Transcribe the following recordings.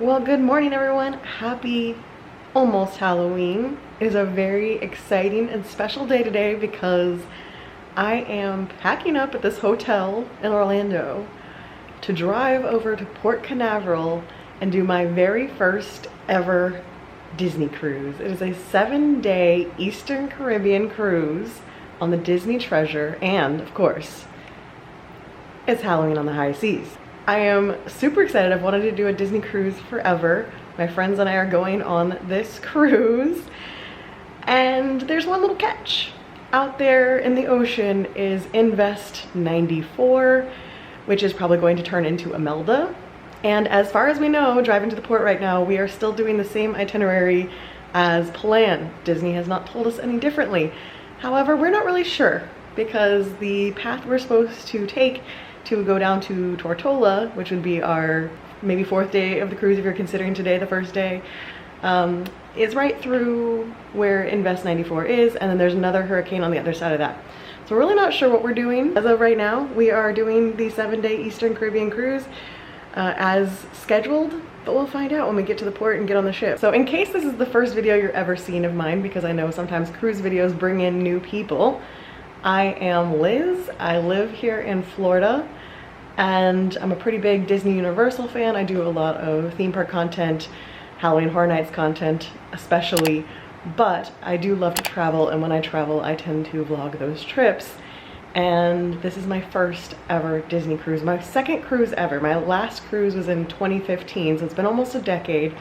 Well, good morning everyone. Happy almost Halloween. It is a very exciting and special day today because I am packing up at this hotel in Orlando to drive over to Port Canaveral and do my very first ever Disney cruise. It is a 7-day Eastern Caribbean cruise on the Disney Treasure, and of course, it's Halloween on the high seas. I am super excited. I've wanted to do a Disney cruise forever. My friends and I are going on this cruise, and there's one little catch. Out there in the ocean is Invest 94, which is probably going to turn into Imelda. And as far as we know, driving to the port right now, we are still doing the same itinerary as planned. Disney has not told us any differently. However, we're not really sure because the path we're supposed to take to go down to Tortola, which would be our maybe 4th day of the cruise if you're considering today the first day, is right through where Invest 94 is, and then there's another hurricane on the other side of that. So we're really not sure what we're doing. As of right now, we are doing the 7-day Eastern Caribbean cruise as scheduled, but we'll find out when we get to the port and get on the ship. So in case this is the first video you're ever seen of mine, because I know sometimes cruise videos bring in new people, I am Liz. I live here in Florida, and I'm a pretty big Disney Universal fan. I do a lot of theme park content, Halloween Horror Nights content especially, but I do love to travel, and when I travel I tend to vlog those trips. And this is my first ever Disney cruise, my second cruise ever. My last cruise was in 2015, so it's been almost a decade.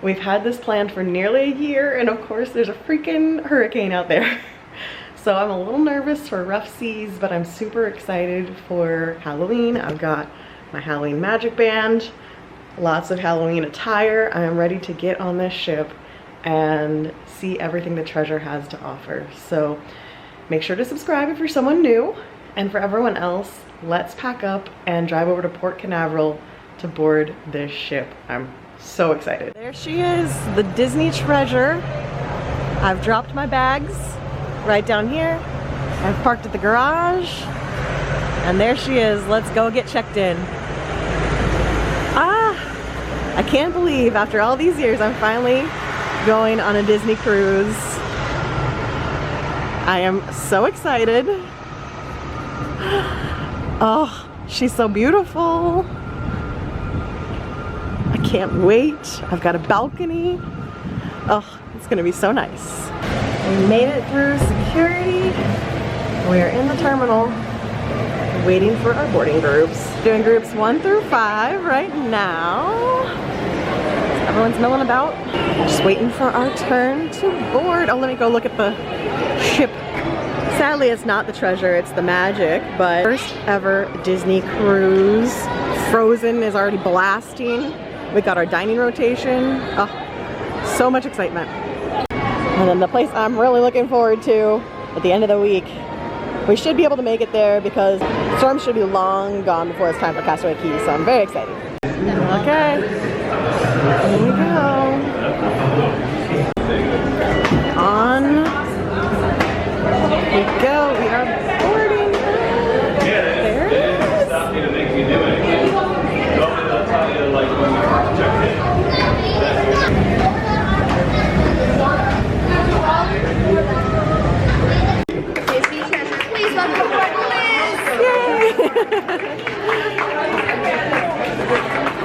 We've had this planned for nearly a year, and of course there's a freaking hurricane out there. So I'm a little nervous for rough seas, but I'm super excited for Halloween. I've got my Halloween magic band, lots of Halloween attire. I am ready to get on this ship and see everything the treasure has to offer. So make sure to subscribe if you're someone new, and for everyone else, let's pack up and drive over to Port Canaveral to board this ship. I'm so excited. There she is, the Disney Treasure. I've dropped my bags right down here. I've parked at the garage, and there she is. Let's go get checked in. I can't believe after all these years I'm finally going on a Disney cruise. I am so excited. Oh, she's so beautiful. I can't wait. I've got a balcony. Oh, it's gonna be so nice. We made it through security. We are in the terminal waiting for our boarding groups. Doing groups 1 through 5 right now. Everyone's milling about. Just waiting for our turn to board. Oh, let me go look at the ship. Sadly, it's not the Treasure, it's the Magic, but first ever Disney cruise. Frozen is already blasting. We got our dining rotation. Oh, so much excitement. And then the place I'm really looking forward to at the end of the week. We should be able to make it there because the storm should be long gone before it's time for Castaway Cay, so I'm very excited. Okay, here we go. On we go, we are boarding. There it is. Please welcome aboard Liz.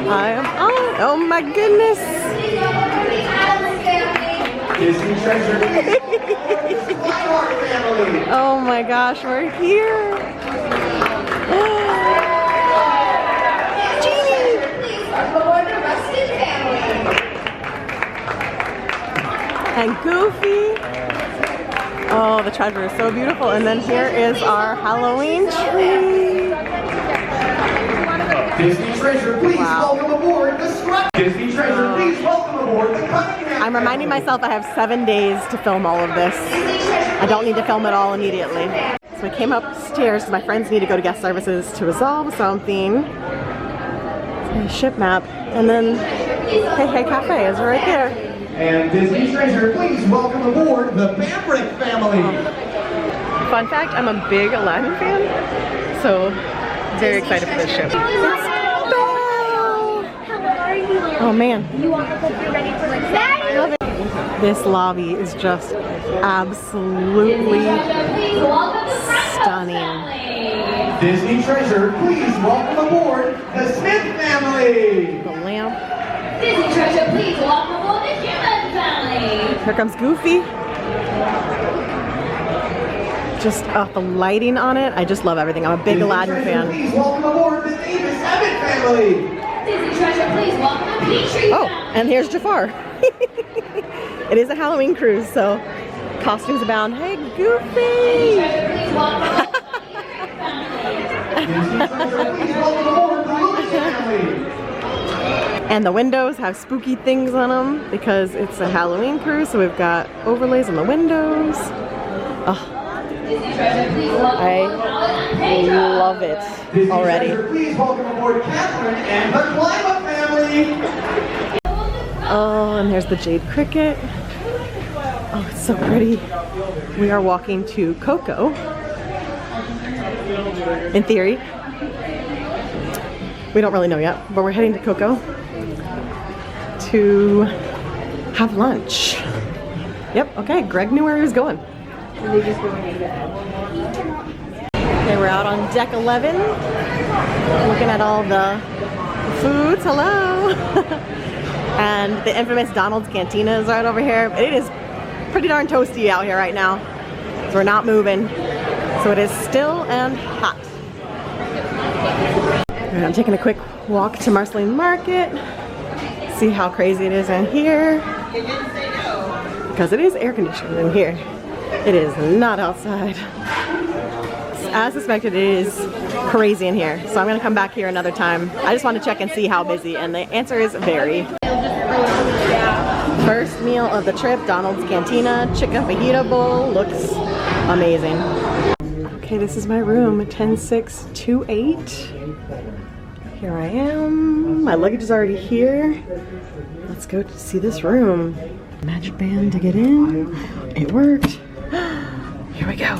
I am on. Oh my goodness. Disney Treasure. Oh my gosh, we're here. Genie. Please welcome aboard the Rustin family. And Goofy. Oh, the treasure is so beautiful. And then here is our Halloween tree. Disney Treasure, please welcome aboard the Strut. Disney Treasure, please welcome aboard the Cunningham. I'm reminding myself I have 7 days to film all of this. I don't need to film it all immediately. So we came upstairs because my friends need to go to guest services to resolve something. Ship map. And then Hey Hey Cafe is right there. And Disney Treasure, please welcome aboard the Bambrick family. Fun fact, I'm a big Aladdin fan, so very excited for this ship. It's Belle! How are you? Oh man. You want to be ready for like that? This lobby is just absolutely stunning. Disney treasure, please welcome aboard the Smith family. The lamp. Disney treasure, please welcome aboard the human family. Here comes Goofy. Just the lighting on it. I just love everything. I'm a big Aladdin fan. Please welcome aboard the Davis Abbott family. Disney treasure, please welcome the Petrie Oh, family. and here's Jafar. It is a Halloween cruise, so costumes abound. Hey, Goofy! Treasure, please welcome aboard the family. Please welcome aboard the Lucas family. And the windows have spooky things on them because it's a Halloween cruise, so we've got overlays on the windows. Oh, Disney treasure, please welcome I aboard Pedro. love it Disney already. treasure, please welcome aboard Catherine and the Clima family. Oh, and there's the Jade Cricket. Oh, it's so pretty. We are walking to Coco. In theory. We don't really know yet, but we're heading to Coco to have lunch. Yep, okay, Greg knew where he was going. Okay, we're out on deck 11, looking at all the foods. Hello! And the infamous Donald's Cantina is right over here. It is pretty darn toasty out here right now, so we're not moving. So it is still and hot. And I'm taking a quick walk to Marceline Market, see how crazy it is in here, because it is air conditioned in here. It is not outside. As suspected, it is crazy in here, so I'm gonna come back here another time. I just want to check and see how busy, and the answer is very. First meal of the trip, Donald's Cantina, chicken fajita bowl, looks amazing. Okay, this is my room, 10628. Here I am. My luggage is already here. Let's go to see this room. Magic band to get in. It worked. Here we go.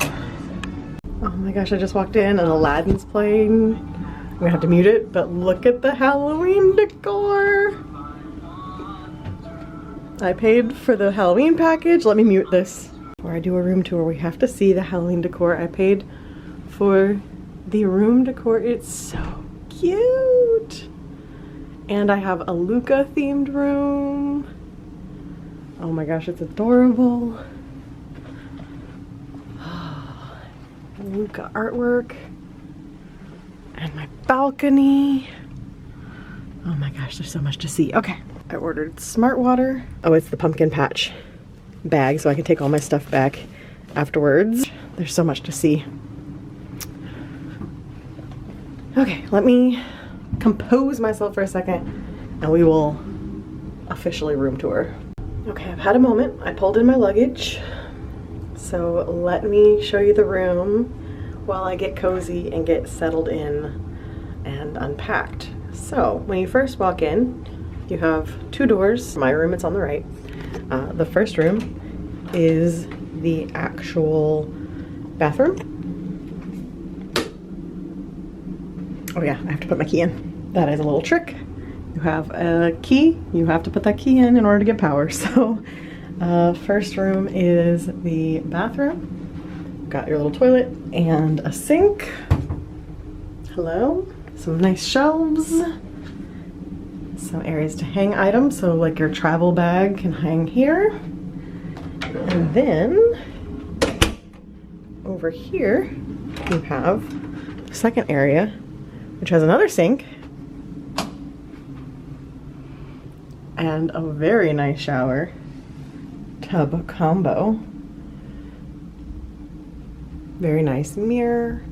Oh my gosh, I just walked in and Aladdin's playing. I'm gonna have to mute it, but look at the Halloween decor. I paid for the Halloween package. Let me mute this. Before I do a room tour, we have to see the Halloween decor. I paid for the room decor. It's so cute. And I have a Luca themed room. Oh my gosh, it's adorable. Luca artwork. And my balcony. Oh my gosh, there's so much to see. Okay, I ordered Smart Water. Oh, it's the pumpkin patch bag, so I can take all my stuff back afterwards. There's so much to see. Okay, let me compose myself for a second and we will officially room tour. Okay, I've had a moment. I pulled in my luggage. So let me show you the room while I get cozy and get settled in and unpacked. So when you first walk in, you have two doors. My room, it's on the right. The first room is the actual bathroom. Oh yeah, I have to put my key in. That is a little trick. You have a key, you have to put that key in order to get power. So first room is the bathroom. Got your little toilet and a sink. Hello. Some nice shelves. Some areas to hang items, so like your travel bag can hang here. And then over here you have the second area, which has another sink and a very nice shower tub combo. Very nice mirror,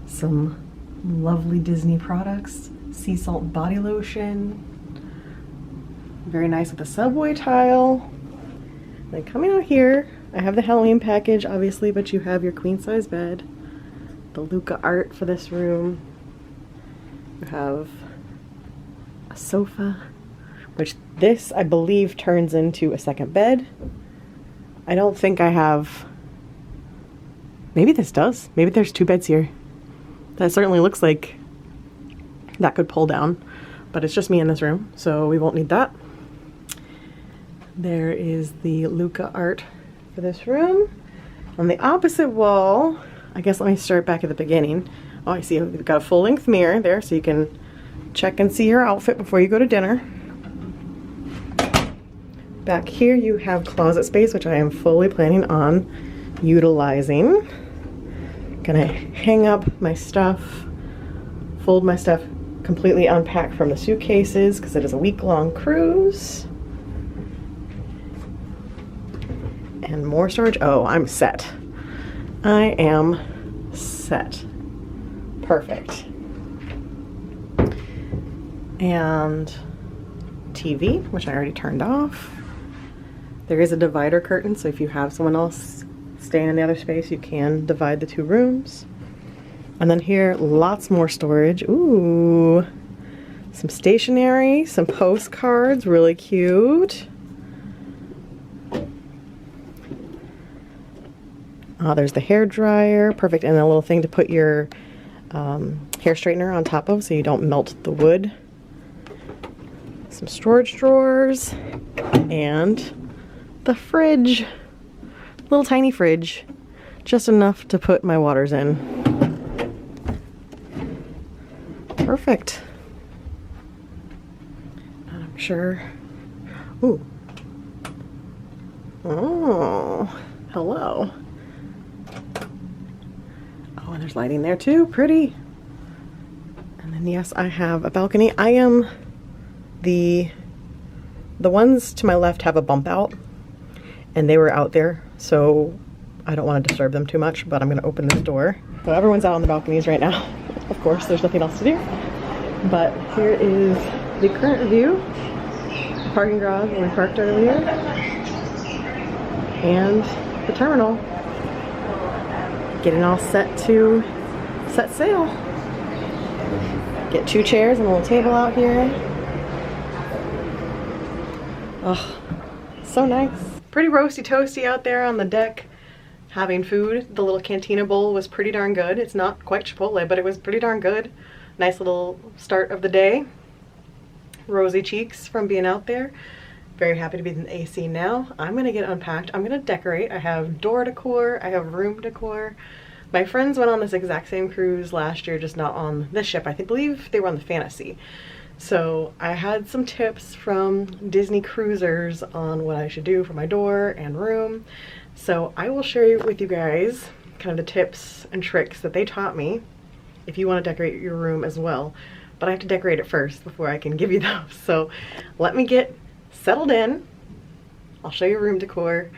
some lovely Disney products, sea salt body lotion, very nice with the subway tile. Then coming out here, I have the Halloween package obviously, but you have your queen size bed, the Luca art for this room. You have a sofa, which this I believe turns into a second bed. I don't think I have, maybe this does. Maybe there's two beds here. That certainly looks like that could pull down. but it's just me in this room, so we won't need that. There is the Luca art for this room. On the opposite wall, I guess let me start back at the beginning. Oh, I see we've got a full-length mirror there, so you can check and see your outfit before you go to dinner. Back here you have closet space, which I am fully planning on utilizing. Gonna hang up my stuff, fold my stuff, completely unpack from the suitcases because it is a week-long cruise. And more storage. Oh, I'm set. I am set. Perfect. And TV, which I already turned off. There is a divider curtain, so if you have someone else staying in the other space, you can divide the two rooms. And then here, lots more storage. Ooh, some stationery, some postcards, really cute. There's the hair dryer, perfect, and a little thing to put your hair straightener on top of so you don't melt the wood. Some storage drawers, and the fridge. Little tiny fridge, just enough to put my waters in. Perfect. And I'm sure. Ooh. Oh, hello. Oh, and there's lighting there too, pretty. And then yes, I have a balcony. I am the ones to my left have a bump out, and they were out there, so I don't want to disturb them too much, but I'm going to open this door. So everyone's out on the balconies right now. Of course, there's nothing else to do. But here is the current view. The parking garage where we parked earlier. And the terminal. Getting all set to set sail. Get 2 chairs and a little table out here. Oh, so nice. Pretty roasty toasty out there on the deck having food. The little cantina bowl was pretty darn good. It's not quite Chipotle, but it was pretty darn good. Nice little start of the day. Rosy cheeks from being out there. Very happy to be in the AC now. I'm gonna get unpacked. I'm gonna decorate. I have door decor, I have room decor. My friends went on this exact same cruise last year, just not on this ship. I believe they were on the Fantasy. So I had some tips from Disney cruisers on what I should do for my door and room. So I will share with you guys kind of the tips and tricks that they taught me if you want to decorate your room as well. But I have to decorate it first before I can give you those. So let me get settled in. I'll show you room decor.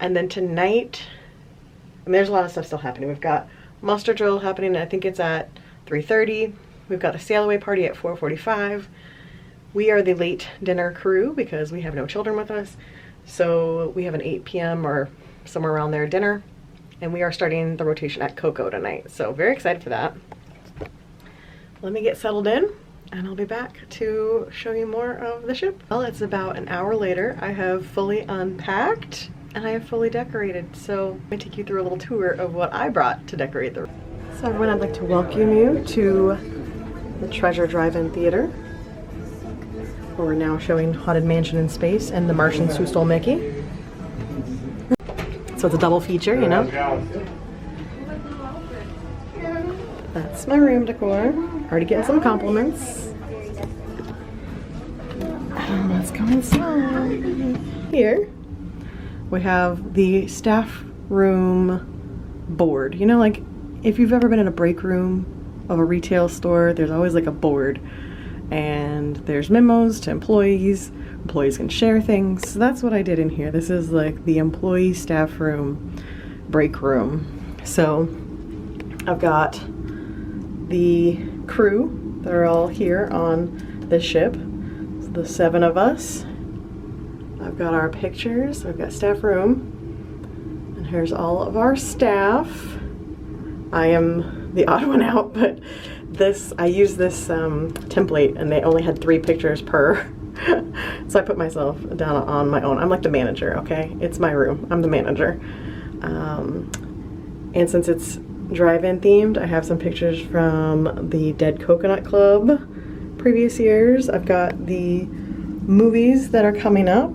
And then tonight, and there's a lot of stuff still happening. We've got muster drill happening. I think it's at 3:30. We've got a sail away party at 4:45. We are the late dinner crew because we have no children with us. So we have an 8 p.m. or somewhere around there dinner. And we are starting the rotation at Coco tonight. So very excited for that. Let me get settled in and I'll be back to show you more of the ship. Well, it's about an hour later. I have fully unpacked and I have fully decorated. So let me take you through a little tour of what I brought to decorate the room. So everyone, I'd like to welcome you to the Treasure Drive-In Theater, where we're now showing Haunted Mansion in Space and The Martians Who Stole Mickey. So it's a double feature, you know? That's my room decor. Already getting some compliments. Let's go inside. Here we have the staff room board. You know, like if you've ever been in a break room of a retail store, there's always like a board and there's memos to employees. Employees can share things. So that's what I did in here. This is like the employee staff room, break room. So I've got the crew that are all here on this ship. So the 7 of us. I've got our pictures. I've got staff room. And here's all of our staff. I am the odd one out, but I used this template and they only had 3 pictures per. So I put myself down on my own. I'm like the manager, okay? It's my room. I'm the manager. And since it's drive-in themed, I have some pictures from the Dead Coconut Club previous years. I've got the movies that are coming up.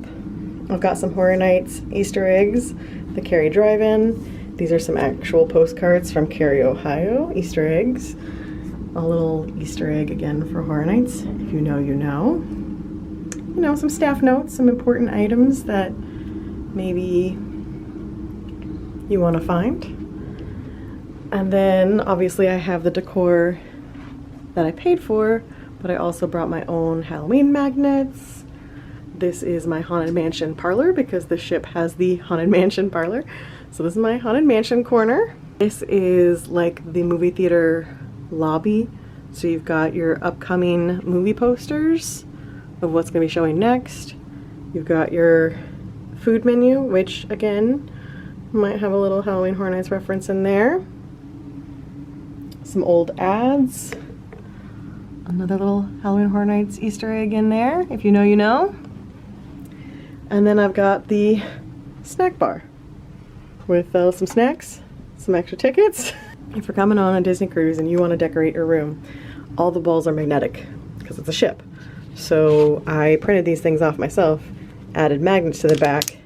I've got some Horror Nights Easter eggs, the Cary Drive-In. These are some actual postcards from Cary, Ohio, Easter eggs. A little Easter egg again for Horror Nights. If you know, you know. You know, some staff notes, some important items that maybe you want to find. And then obviously I have the decor that I paid for, but I also brought my own Halloween magnets. This is my Haunted Mansion parlor because the ship has the Haunted Mansion parlor. So this is my Haunted Mansion corner. This is like the movie theater lobby. So you've got your upcoming movie posters of what's going to be showing next. You've got your food menu, which again might have a little Halloween Horror Nights reference in there. Some old ads. Another little Halloween Horror Nights Easter egg in there, if you know, you know. And then I've got the snack bar with some snacks, some extra tickets. If you're coming on a Disney cruise and you want to decorate your room, all the walls are magnetic because it's a ship. So I printed these things off myself, added magnets to the back,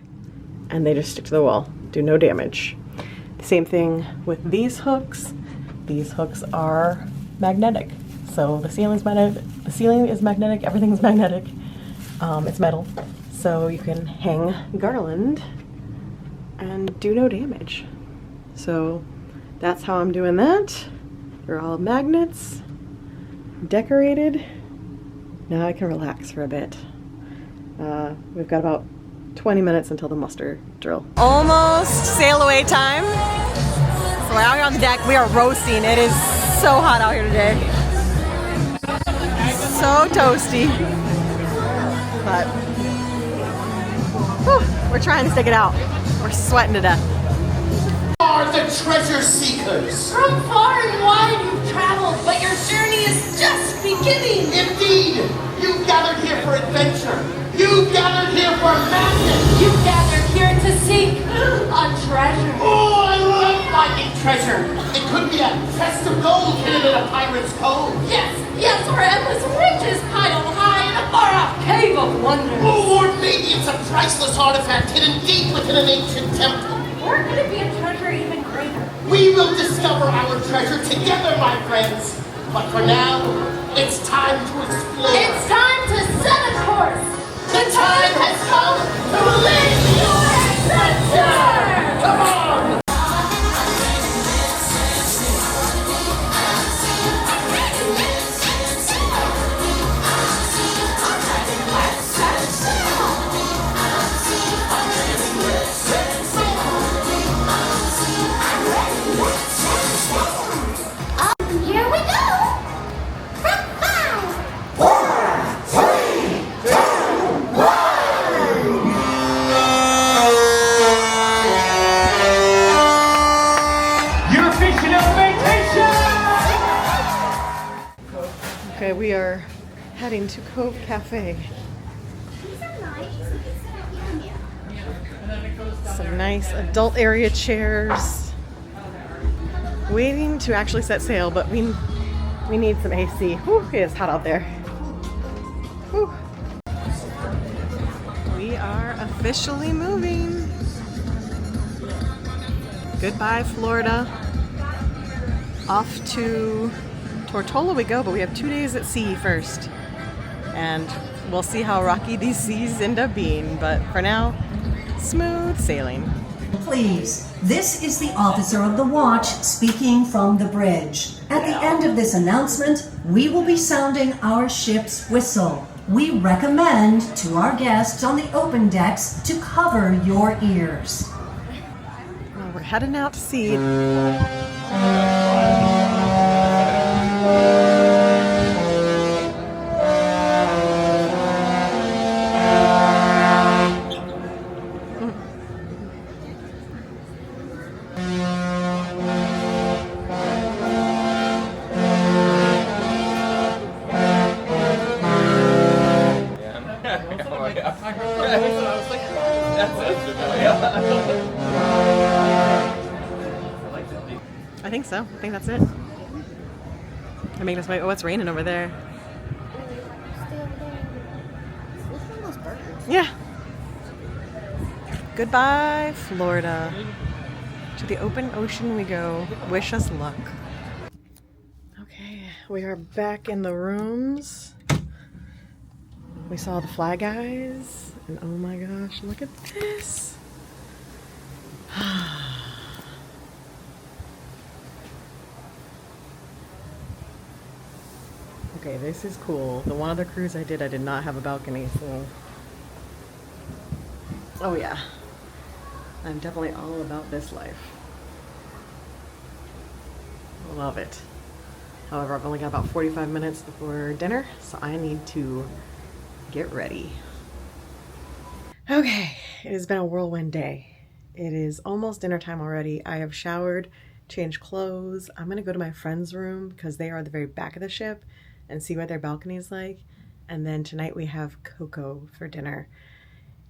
and they just stick to the wall, do no damage. The same thing with these hooks. These hooks are magnetic. So the ceiling is magnetic, everything's magnetic. It's metal. So you can hang garland and do no damage. So that's how I'm doing that. They're all magnets, decorated. Now I can relax for a bit. We've got about 20 minutes until the muster drill. Almost sail away time. So we're out here on the deck. We are roasting. It is so hot out here today. So toasty. But whew, we're trying to stick it out. We're sweating to death. Are the treasure seekers? From far and wide you've traveled, but your journey is just beginning. Indeed, you gathered here for adventure. You gathered here for madness. You gathered here to seek a treasure. Oh, I love finding treasure. It could be a chest of gold hidden in a pirate's cove. Yes, or endless riches piled high in a far-off cave of wonders. Oh, or maybe it's a priceless artifact hidden deep within an ancient temple. Or could it be a treasure even greater? We will discover our treasure together, my friends. But for now, it's time to explore. It's time to set a course. The time has come to live your adventure! Come on! Here we go! Okay, we are heading to Cove Cafe. Some nice adult area chairs. Waiting to actually set sail, but we need some AC. Whew, it is hot out there. Whew. We are officially moving. Goodbye, Florida. Off to Tortola we go, but we have 2 days at sea first. And we'll see how rocky these seas end up being. But for now, smooth sailing. Please, this is the officer of the watch speaking from the bridge. At the end of this announcement, we will be sounding our ship's whistle. We recommend to our guests on the open decks to cover your ears. Well, we're heading out to sea. I think so. I think that's it. I mean, oh, it's raining over there. Yeah. Goodbye, Florida. To the open ocean we go. Wish us luck. Okay, we are back in the rooms. We saw the Fly Guys, and oh my gosh, look at this. Okay, this is cool. The one other cruise I did not have a balcony, so. Oh yeah. I'm definitely all about this life. Love it. However, I've only got about 45 minutes before dinner, so I need to get ready. Okay, it has been a whirlwind day. It is almost dinner time already. I have showered, changed clothes. I'm gonna go to my friend's room because they are at the very back of the ship and see what their balcony is like. And then tonight we have Coco for dinner.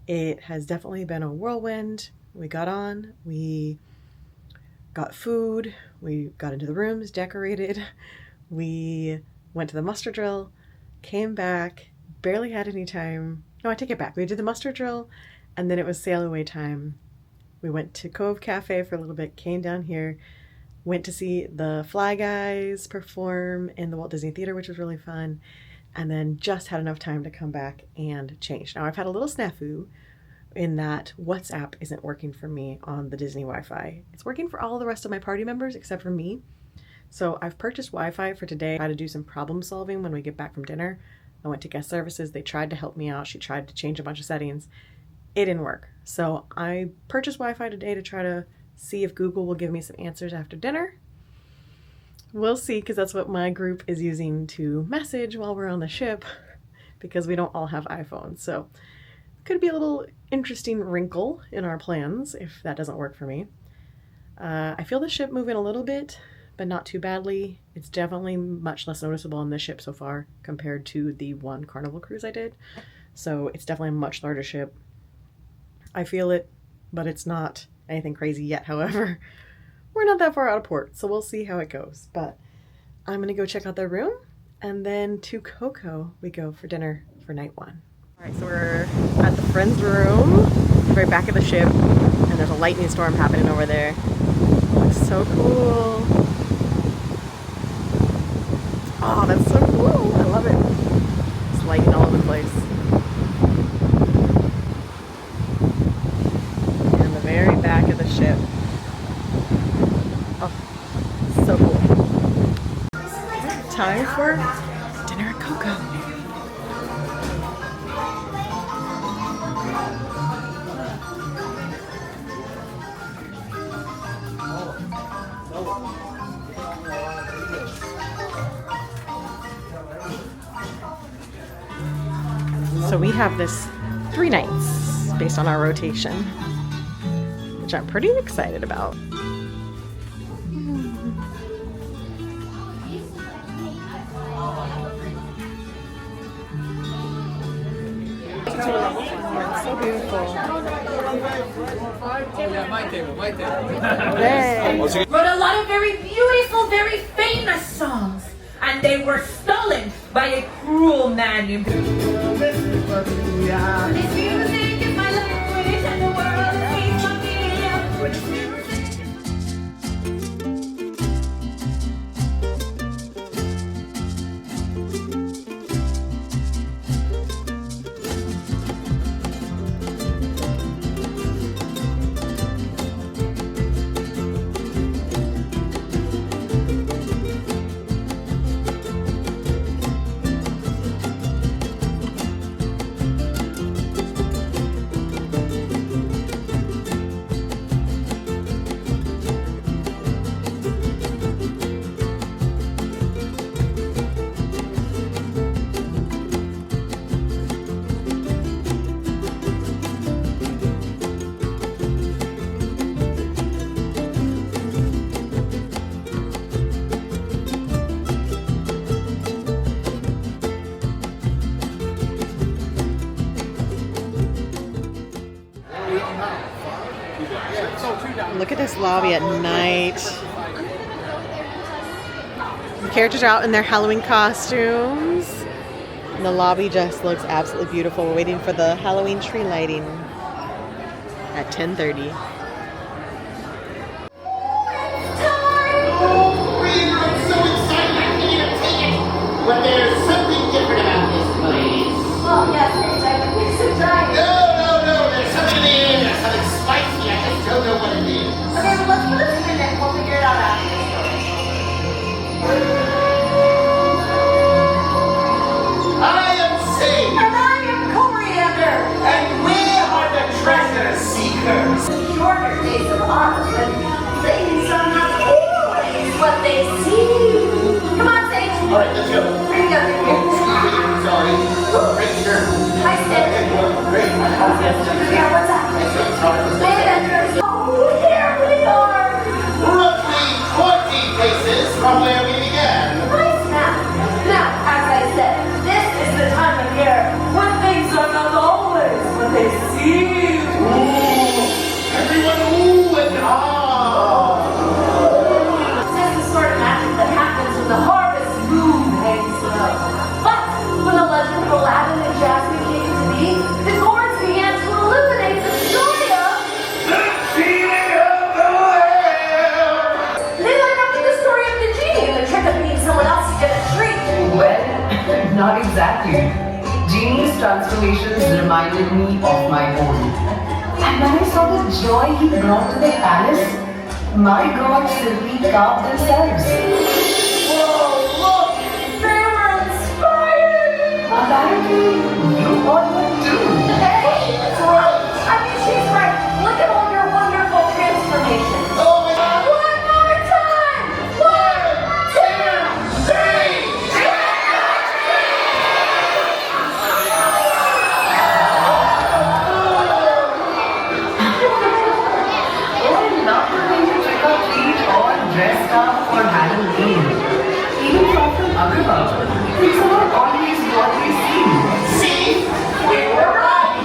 It has definitely been a whirlwind. We got on, we got food, we got into the rooms, decorated, we went to the muster drill, came back, barely had any time. No, I take it back. We did the muster drill, and then it was sail away time. We went to Cove Cafe for a little bit, came down here, went to see the Fly Guys perform in the Walt Disney Theater, which was really fun, and then just had enough time to come back and change. Now, I've had a little snafu in that WhatsApp isn't working for me on the Disney Wi-Fi. It's working for all the rest of my party members except for me. So I've purchased Wi-Fi for today. I had to do some problem solving when we get back from dinner. I went to guest services. They tried to help me out. She tried to change a bunch of settings. It didn't work. So I purchased Wi-Fi today to try to see if Google will give me some answers after dinner. We'll see, because that's what my group is using to message while we're on the ship, because we don't all have iPhones. So could be a little interesting wrinkle in our plans if that doesn't work for me. I feel the ship moving a little bit, but not too badly. It's definitely much less noticeable on this ship so far compared to the one Carnival cruise I did. So it's definitely a much larger ship. I feel it, but it's not anything crazy yet. However, we're not that far out of port, so we'll see how it goes. But I'm gonna go check out their room, and then to Coco we go for dinner for night one. All right, so we're at the friend's room, the very back of the ship, and there's a lightning storm happening over there. Looks so cool. Oh, that's so cool. I love it. It's lighting all over the place. And the very back of the ship. Oh, so cool. Time for dinner at Coco. So we have this 3 nights based on our rotation, which I'm pretty excited about. So beautiful. Hey. Wrote a lot of very beautiful, very famous songs, and they were stolen by a cruel man named. This music is my language, and the world is familiar with this music. Look at this lobby at night. The characters are out in their Halloween costumes. And the lobby just looks absolutely beautiful. We're waiting for the Halloween tree lighting at 10:30. But there's something different about this place. Oh, yes, it's a giant. No. There's something in the air. There's something spicy. I just don't know what it is. Okay, well, let's put it in and we'll figure it out after. I am Sage. And I am Coriander. And we are the treasure seekers. Shorter days of art, but things are not always what they seem. Come on, Sage. All right, let's go. Here you go. Sorry. Great shirt. Hi, Sage. Great. Yeah, what's up? Sorry. Oh, here we are. Roughly 20 paces from where we began. Nice map. Now, as I said, this is the time of year when things are not always what they seem. Everyone, ooh and ah. This is the sort of magic that happens when the harvest moon hangs low. But when the legend of Aladdin and Jasmine came to be, the chords began to illuminate the story of The feeling of the world. they lined up with the story of the genie and the trick of being someone else to get a treat. Well, not exactly. Genie's transformations reminded me of my own. And when I saw the joy he brought to the palace, my gods simply carved themselves. Whoa, look! They were inspired! Apparently, you all were too. Hey! I mean, she's right. Look at all your wonderful transformations. Oh my God. One more time! 1, 2, 3! I'm not going to trick or treat or dressed up for Halloween. Even from Agrabah, things are not always what they seem. See? We were right.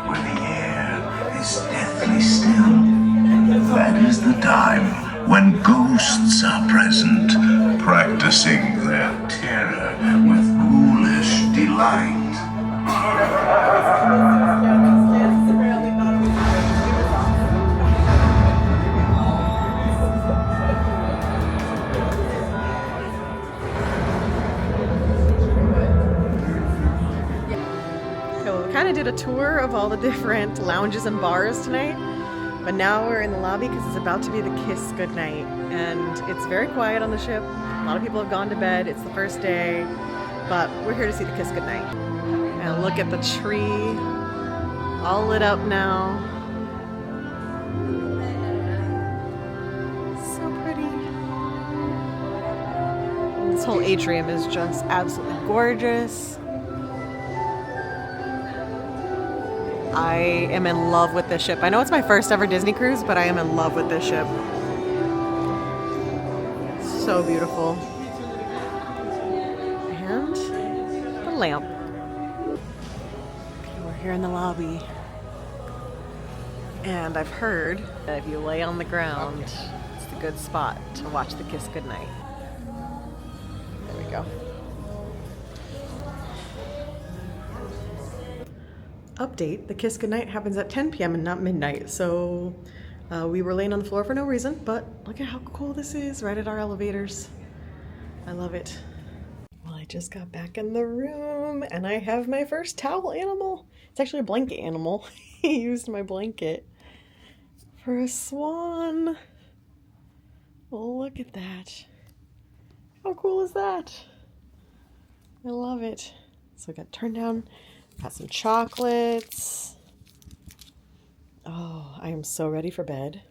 Where the air is deathly still. That is the time when ghosts are present, practicing their terror with ghoulish delight. So we kind of did a tour of all the different lounges and bars tonight, but now we're in the lobby because it's about to be the kiss goodnight, and it's very quiet on the ship. A lot of people have gone to bed. It's the first day, but we're here to see the kiss goodnight. And look at the tree, all lit up now. So pretty. And this whole atrium is just absolutely gorgeous. I am in love with this ship. I know it's my first ever Disney cruise, but I am in love with this ship. So beautiful. And the lamp. Okay, we're here in the lobby. And I've heard that if you lay on the ground, it's a good spot to watch the kiss goodnight. There we go. Update, the kiss goodnight happens at 10 p.m. and not midnight, so we were laying on the floor for no reason, but look at how cool this is right at our elevators. I love it. Well, I just got back in the room and I have my first towel animal. It's actually a blanket animal. He used my blanket for a swan. Oh, look at that. How cool is that? I love it. So I got turned down, got some chocolates. Oh, I am so ready for bed.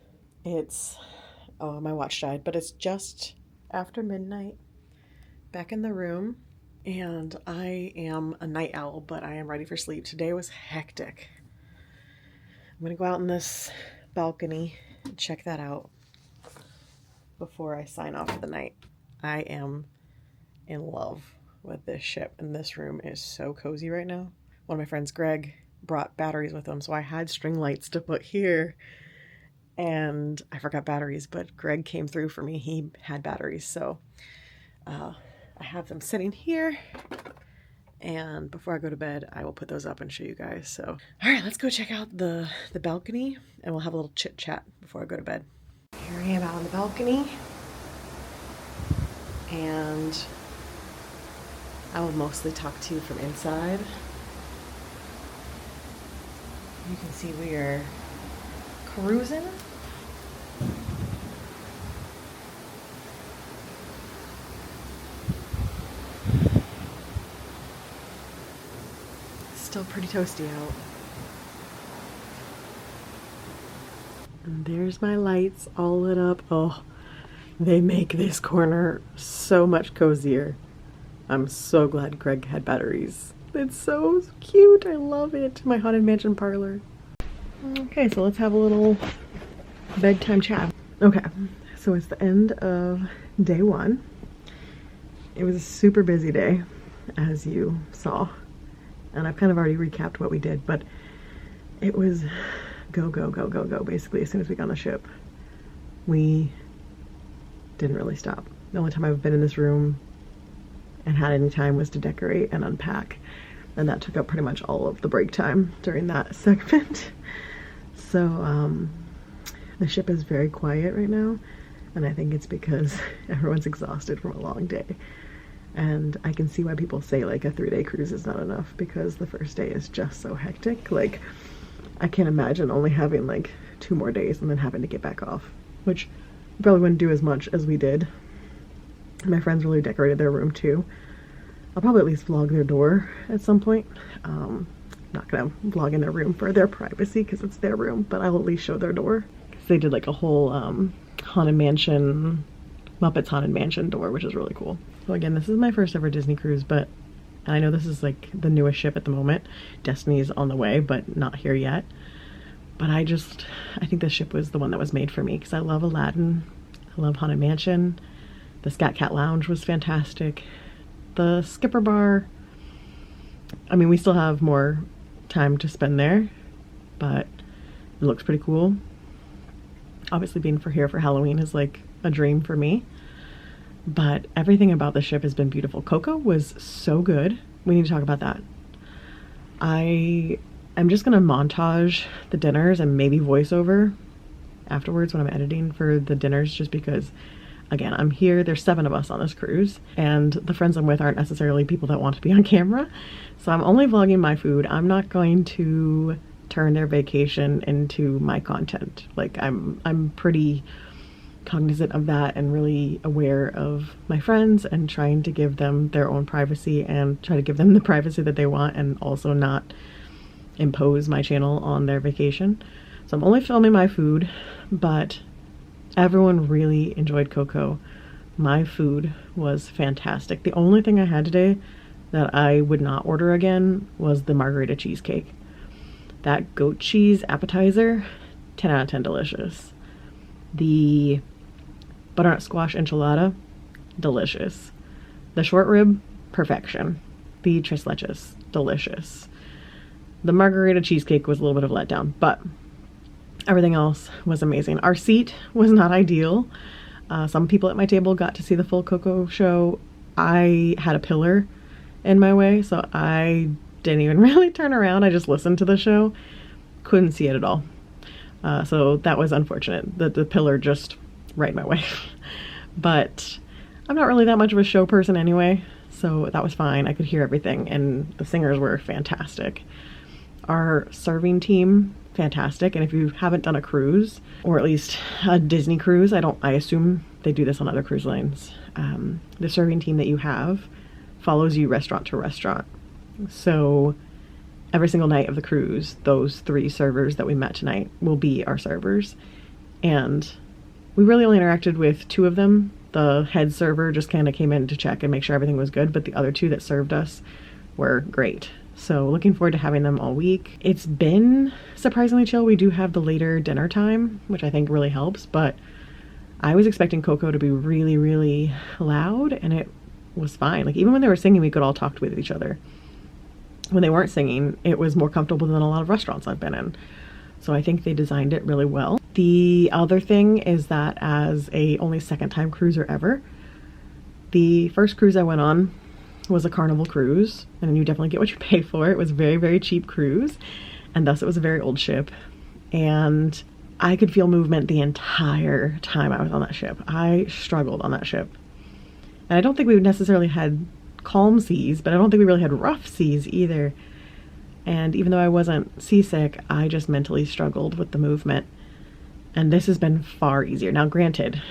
Oh, my watch died, but it's just after midnight. Back in the room, and I am a night owl, but I am ready for sleep. Today was hectic. I'm gonna go out in this balcony and check that out before I sign off for the night. I am in love with this ship, and this room is so cozy right now. One of my friends, Greg, brought batteries with him, so I had string lights to put here, and I forgot batteries, but Greg came through for me. He had batteries, so I have them sitting here, and before I go to bed, I will put those up and show you guys. So, all right, let's go check out the balcony, and we'll have a little chit chat before I go to bed. Here I am out on the balcony, and I will mostly talk to you from inside. You can see we are cruising. Still pretty toasty out. And there's my lights all lit up. Oh, they make this corner so much cozier. I'm so glad Greg had batteries. It's so cute. I love it. My Haunted Mansion parlor. Okay, so let's have a little bedtime chat. Okay, so it's the end of day one. It was a super busy day, as you saw. And I've kind of already recapped what we did, but it was go, go, go, go, go. Basically, as soon as we got on the ship, we didn't really stop. The only time I've been in this room and had any time was to decorate and unpack. And that took up pretty much all of the break time during that segment. So the ship is very quiet right now. And I think it's because everyone's exhausted from a long day. And I can see why people say like a 3-day cruise is not enough, because the first day is just so hectic. Like, I can't imagine only having like 2 more days and then having to get back off, which probably wouldn't do as much as we did. My friends really decorated their room too. I'll probably at least vlog their door at some point. I'm not gonna vlog in their room for their privacy because it's their room, but I'll at least show their door. Because they did like a whole Haunted Mansion, Muppets Haunted Mansion door, which is really cool. So again, this is my first ever Disney cruise, but I know this is like the newest ship at the moment. Destiny's on the way, but not here yet. But I think this ship was the one that was made for me, because I love Aladdin, I love Haunted Mansion. The Scat Cat Lounge was fantastic. The Skipper Bar, I mean, we still have more time to spend there, but it looks pretty cool. Obviously being here for Halloween is like a dream for me. But everything about the ship has been beautiful. Coco was so good. We need to talk about that. I'm just gonna montage the dinners and maybe voiceover afterwards when I'm editing for the dinners, just because, again, I'm here. There's 7 of us on this cruise, and the friends I'm with aren't necessarily people that want to be on camera. So I'm only vlogging my food. I'm not going to turn their vacation into my content. Like, I'm pretty cognizant of that and really aware of my friends and trying to give them their own privacy and try to give them the privacy that they want, and also not impose my channel on their vacation. So I'm only filming my food, but everyone really enjoyed Coco. My food was fantastic. The only thing I had today that I would not order again was the margarita cheesecake. That goat cheese appetizer, 10 out of 10 delicious. The butternut squash enchilada, delicious. The short rib, perfection. The tres leches, delicious. The margarita cheesecake was a little bit of a letdown, but everything else was amazing. Our seat was not ideal. Some people at my table got to see the full Coco show. I had a pillar in my way, so I didn't even really turn around. I just listened to the show. Couldn't see it at all. So that was unfortunate. The pillar just right in my way. But I'm not really that much of a show person anyway, so that was fine. I could hear everything, and the singers were fantastic. Our serving team, fantastic. And if you haven't done a cruise, or at least a Disney cruise, I assume they do this on other cruise lines. The serving team that you have follows you restaurant to restaurant. So every single night of the cruise, those 3 servers that we met tonight will be our servers. And we really only interacted with 2 of them. The head server just kind of came in to check and make sure everything was good, but the other 2 that served us were great. So looking forward to having them all week. It's been surprisingly chill. We do have the later dinner time, which I think really helps, but I was expecting Coco to be really, really loud, and it was fine. Like, even when they were singing, we could all talk with each other. When they weren't singing, it was more comfortable than a lot of restaurants I've been in. So I think they designed it really well. The other thing is that as a only 2nd time cruiser ever, the first cruise I went on was a Carnival cruise, and you definitely get what you pay for. It was a very, very cheap cruise, and thus it was a very old ship. And I could feel movement the entire time I was on that ship. I struggled on that ship. And I don't think we necessarily had calm seas, but I don't think we really had rough seas either. And even though I wasn't seasick, I just mentally struggled with the movement. And this has been far easier. Now, granted,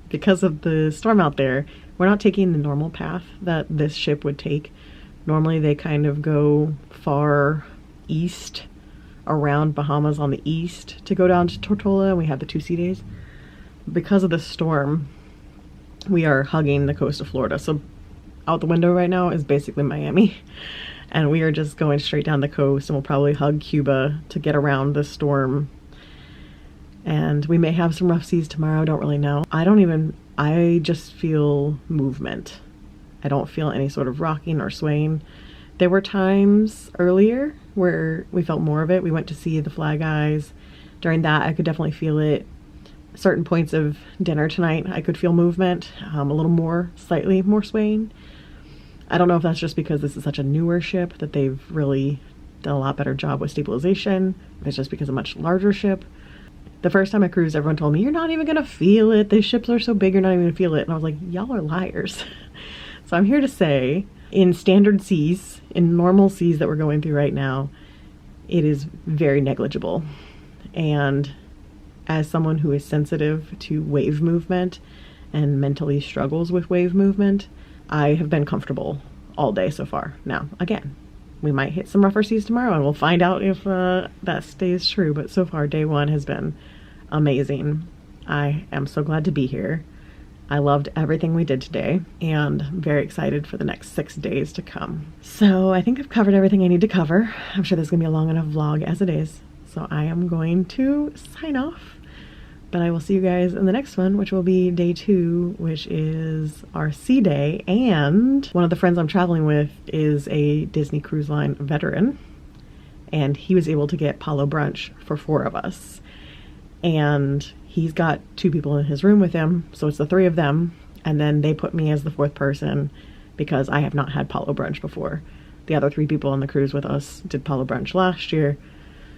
because of the storm out there, we're not taking the normal path that this ship would take. Normally they kind of go far east around Bahamas on the east to go down to Tortola, and we have the 2 sea days. Because of the storm, we are hugging the coast of Florida. So out the window right now is basically Miami, and we are just going straight down the coast, and we'll probably hug Cuba to get around the storm. And we may have some rough seas tomorrow, don't really know. I just feel movement. I don't feel any sort of rocking or swaying. There were times earlier where we felt more of it. We went to see the Flag Eyes. During that, I could definitely feel it. Certain points of dinner tonight, I could feel movement, a little more, slightly more swaying. I don't know if that's just because this is such a newer ship that they've really done a lot better job with stabilization, if it's just because of a much larger ship. The first time I cruised, everyone told me, you're not even gonna feel it. These ships are so big, you're not even gonna feel it. And I was like, y'all are liars. So I'm here to say, in standard seas, in normal seas that we're going through right now, it is very negligible. And as someone who is sensitive to wave movement and mentally struggles with wave movement, I have been comfortable all day so far. Now, again, we might hit some rougher seas tomorrow, and we'll find out if that stays true. But so far, day 1 has been amazing. I am so glad to be here. I loved everything we did today, and I'm very excited for the next 6 days to come. So I think I've covered everything I need to cover. I'm sure this is gonna be a long enough vlog as it is. So I am going to sign off, but I will see you guys in the next one, which will be day 2, which is our sea day. And one of the friends I'm traveling with is a Disney Cruise Line veteran, and he was able to get Palo brunch for 4 of us. And he's got 2 people in his room with him, so it's the 3 of them, and then they put me as the 4th person because I have not had Palo brunch before. The other 3 people on the cruise with us did Palo brunch last year,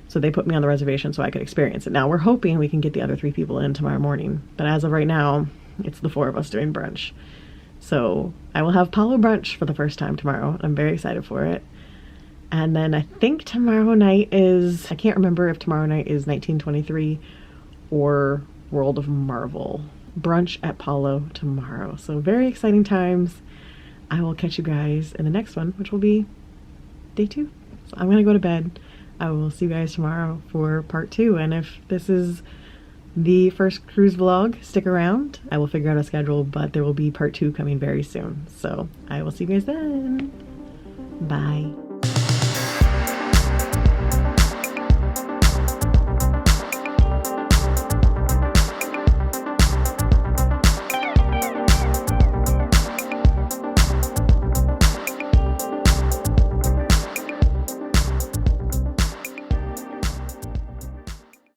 so they put me on the reservation so I could experience it. Now we're hoping we can get the other 3 people in tomorrow morning, but as of right now, it's the 4 of us doing brunch. So I will have Palo brunch for the first time tomorrow. I'm very excited for it. And then I think tomorrow night is, I can't remember if tomorrow night is 1923 or World of Marvel. Brunch at Palo tomorrow. So very exciting times. I will catch you guys in the next one, which will be day 2. So I'm gonna go to bed. I will see you guys tomorrow for part 2. And if this is the first cruise vlog, stick around. I will figure out a schedule, but there will be part 2 coming very soon. So I will see you guys then. Bye.